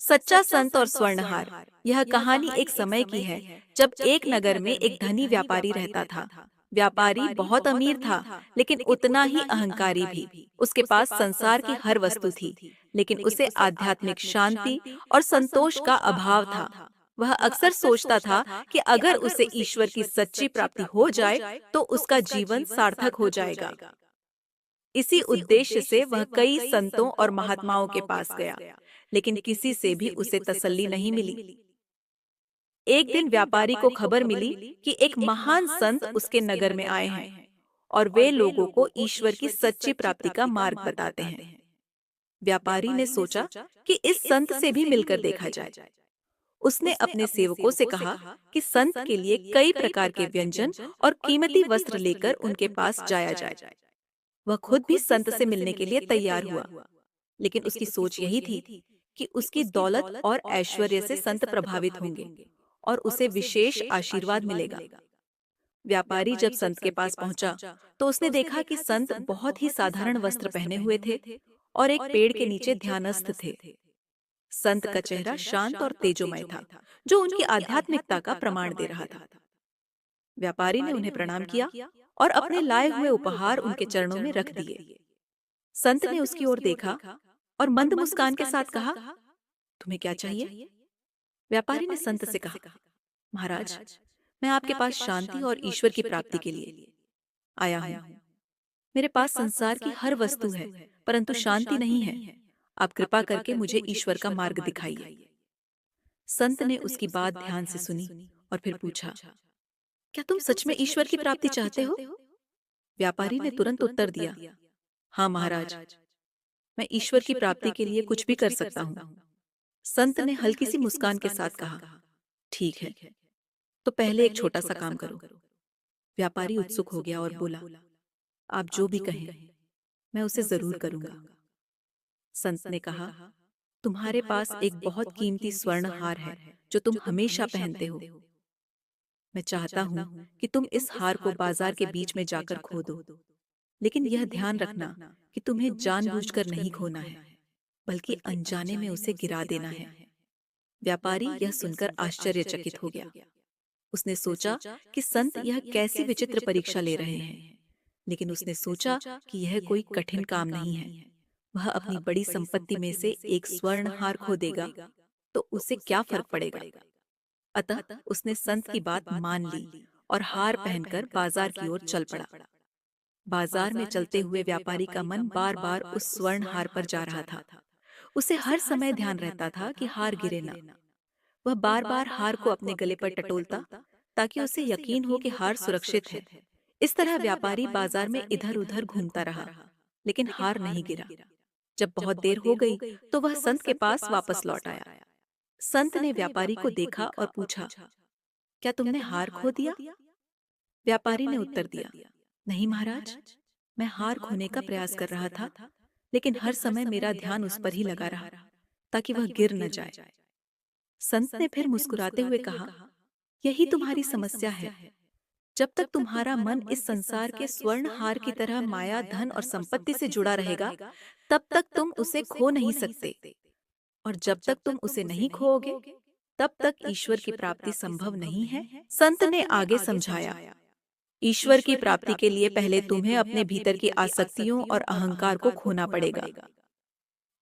सच्चा संत और स्वर्णहार। यह कहानी एक समय की है जब एक नगर में एक धनी व्यापारी रहता था। व्यापारी बहुत अमीर था, लेकिन उतना ही अहंकारी भी। उसके पास संसार की हर वस्तु थी, लेकिन उसे आध्यात्मिक शांति और संतोष का अभाव था। वह अक्सर सोचता था कि अगर उसे ईश्वर की सच्ची प्राप्ति हो जाए तो उसका जीवन सार्थक हो जाएगा। इसी उद्देश्य से वह कई संतों और महात्माओं के पास गया, लेकिन किसी से भी उसे तसल्ली नहीं मिली। एक दिन व्यापारी को खबर मिली कि एक महान संत उसके नगर में आए हैं और वे लोगों को ईश्वर की सच्ची प्राप्ति का मार्ग बताते हैं। व्यापारी ने सोचा कि इस संत से भी मिलकर देखा जाए। उसने अपने सेवकों से कहा कि संत के लिए कई प्रकार के व्यंजन और कीमती वस्त्र लेकर उनके पास जाया जाए। वह खुद भी संत से मिलने के लिए तैयार हुआ, लेकिन उसकी सोच यही थी कि उसकी दौलत और ऐश्वर्य से संत प्रभावित होंगे और उसे विशेष आशीर्वाद मिलेगा। व्यापारी जब संत के पास पहुंचा तो उसने देखा कि संत बहुत ही साधारण वस्त्र पहने हुए थे और एक पेड़ के नीचे ध्यानस्थ थे। संत का चेहरा शांत और तेजोमय था, जो उनकी आध्यात्मिकता का प्रमाण दे रहा था। व्यापारी ने उन्हें प्रणाम किया और अपने लाए हुए उपहार उनके चरणों में रख दिए। संत ने उसकी ओर देखा और मंद मुस्कान के साथ कहा, तुम्हें क्या चाहिए? व्यापारी ने संत से कहा, महाराज, मैं आपके पास शांति और ईश्वर की प्राप्ति के लिए आया हूँ। मेरे पास संसार की हर वस्तु है, परंतु शांति नहीं है। आप कृपा करके मुझे ईश्वर का मार्ग दिखाइए। संत ने उसकी बात ध्यान से सुनी और फिर पूछा, क्या तुम सच में ईश्वर की प्राप्ति चाहते हो? व्यापारी ने तुरंत उत्तर दिया, हाँ महाराज, मैं ईश्वर की प्राप्ति के लिए कुछ भी कर सकता हूँ। संत ने हल्की सी मुस्कान के साथ कहा, ठीक है, तो पहले एक छोटा सा काम करो। व्यापारी उत्सुक हो गया और बोला, आप जो भी कहें मैं उसे जरूर करूंगा। संत ने कहा, तुम्हारे पास एक बहुत कीमती स्वर्ण हार है जो तुम हमेशा पहनते हो। मैं चाहता हूं कि तुम इस हार को बाजार के बीच में जाकर खो दो, लेकिन यह ध्यान रखना कि तुम्हें जानबूझकर नहीं खोना है, बल्कि अनजाने में उसे गिरा देना है। व्यापारी यह सुनकर आश्चर्यचकित हो गया। उसने सोचा कि संत यह कैसी विचित्र परीक्षा ले रहे हैं, लेकिन उसने सोचा कि यह कोई कठिन काम नहीं है। वह अपनी बड़ी संपत्ति में से एक स्वर्ण हार खो देगा तो उसे क्या फर्क पड़ेगा। अतः उसने संत की बात मान ली और हार पहनकर बाजार की ओर चल पड़ा। बाजार में चलते हुए व्यापारी का मन बार बार उस स्वर्ण हार पर जा रहा था। उसे हर समय ध्यान रहता था कि हार गिरे ना। वह बार बार हार को अपने गले पर टटोलता ताकि उसे यकीन हो कि हार सुरक्षित है। इस तरह व्यापारी बाजार में इधर उधर घूमता रहा, लेकिन हार नहीं गिरा। जब बहुत देर हो गई तो वह संत के पास वापस लौट आया। संत ने व्यापारी को देखा और पूछा, क्या तुमने हार खो दिया? व्यापारी ने उत्तर दिया, नहीं महाराज, मैं हार खोने का प्रयास कर रहा था, लेकिन हर समय मेरा ध्यान उस पर ही लगा रहा ताकि वह गिर न जाए। संत ने फिर मुस्कुराते हुए कहा, यही तुम्हारी समस्या है। जब तक तुम्हारा मन इस संसार के स्वर्ण हार की तरह माया, धन और संपत्ति से जुड़ा रहेगा, तब तक तुम उसे खो नहीं सकते। और जब तक तुम उसे नहीं खोओगे, तब तक ईश्वर की प्राप्ति संभव नहीं है। संत ने आगे समझाया, ईश्वर की प्राप्ति के लिए पहले तुम्हें अपने भीतर की आसक्तियों और अहंकार को खोना पड़ेगा।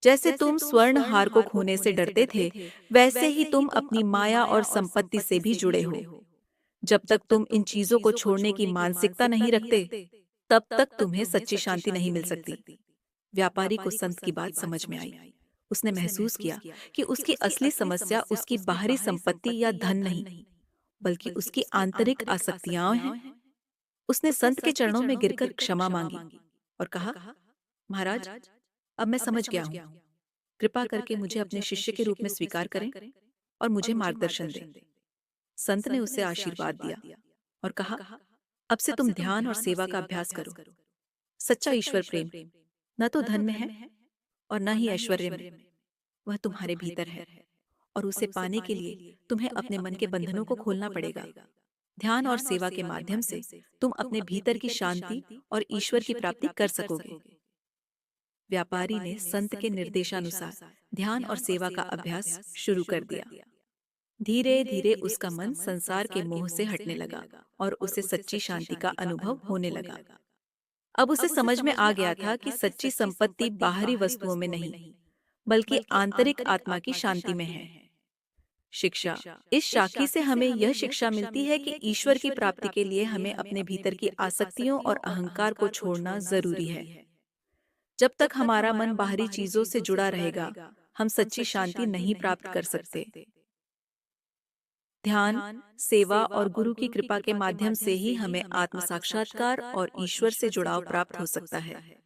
जैसे तुम स्वर्ण हार को खोने से डरते थे, वैसे ही तुम अपनी माया और संपत्ति से भी जुड़े हो। जब तक तुम इन चीजों को छोड़ने की मानसिकता नहीं रखते, तब तक तुम्हें सच्ची शांति नहीं मिल सकती। व्यापारी को संत की बात समझ में आई। उसने महसूस किया कि उसकी असली समस्या उसकी बाहरी संपत्ति या धन नहीं, बल्कि उसकी आंतरिक आसक्तियां हैं। उसने संत के चरणों में गिरकर क्षमा मांगी और कहा, महाराज, अब मैं समझ गया हूँ। कृपा करके मुझे अपने शिष्य के रूप में स्वीकार करें और मुझे मार्गदर्शन दें। संत ने उसे आशीर्वाद दिया और कहा, अब से तुम ध्यान और सेवा का अभ्यास करो। सच्चा ईश्वर प्रेम न तो धन में है और न ही ऐश्वर्य में, वह तुम्हारे भीतर है, और उसे पाने के लिए तुम्हें अपने मन के बंधनों को खोलना पड़ेगा। ध्यान और सेवा के माध्यम से तुम अपने भीतर की शांति और ईश्वर की प्राप्ति कर सकोगे। व्यापारी ने संत के निर्देशानुसार ध्यान और सेवा का अभ्यास शुरू कर दिया। धीरे धीरे उसका मन संसार के मोह से हटने लगा और उसे सच्ची शांति का अनुभव होने लगा। अब उसे समझ में आ गया था कि सच्ची संपत्ति बाहरी वस्तुओं में नहीं, बल्कि आंतरिक आत्मा की शांति में है। शिक्षा। इस शाखी से हमें यह शिक्षा मिलती है कि ईश्वर की प्राप्ति के लिए हमें अपने भीतर की आसक्तियों और अहंकार को छोड़ना जरूरी है। जब तक हमारा मन बाहरी चीजों से जुड़ा रहेगा, हम सच्ची शांति नहीं प्राप्त कर सकते। ध्यान, सेवा और गुरु की कृपा के माध्यम से ही हमें आत्म साक्षात्कार और ईश्वर से जुड़ाव प्राप्त हो सकता है।